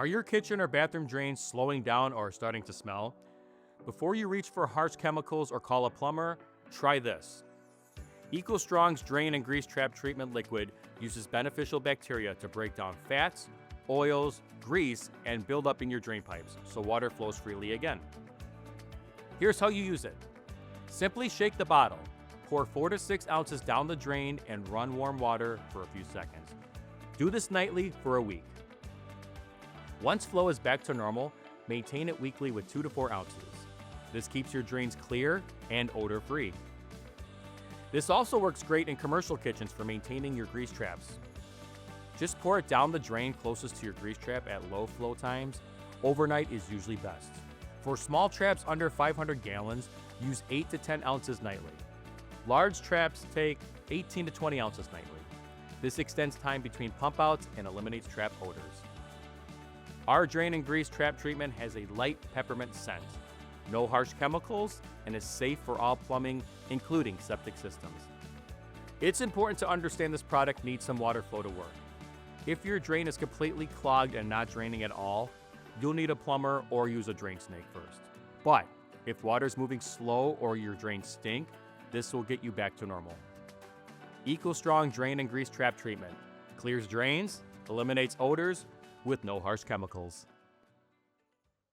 Are your kitchen or bathroom drains slowing down or starting to smell? Before you reach for harsh chemicals or call a plumber, try this. EcoStrong's Drain and Grease Trap Treatment Liquid uses beneficial bacteria to break down fats, oils, grease, and buildup in your drain pipes so water flows freely again. Here's how you use it. Simply shake the bottle, pour 4 to 6 ounces down the drain, and run warm water for a few seconds. Do this nightly for a week. Once flow is back to normal, maintain it weekly with 2 to 4 ounces. This keeps your drains clear and odor-free. This also works great in commercial kitchens for maintaining your grease traps. Just pour it down the drain closest to your grease trap at low flow times. Overnight is usually best. For small traps under 500 gallons, use 8 to 10 ounces nightly. Large traps take 18 to 20 ounces nightly. This extends time between pump outs and eliminates trap odors. Our drain and grease trap treatment has a light peppermint scent, no harsh chemicals, and is safe for all plumbing, including septic systems. It's important to understand this product needs some water flow to work. If your drain is completely clogged and not draining at all, you'll need a plumber or use a drain snake first. But if water's moving slow or your drains stink, this will get you back to normal. EcoStrong Drain and Grease Trap Treatment clears drains, eliminates odors with no harsh chemicals.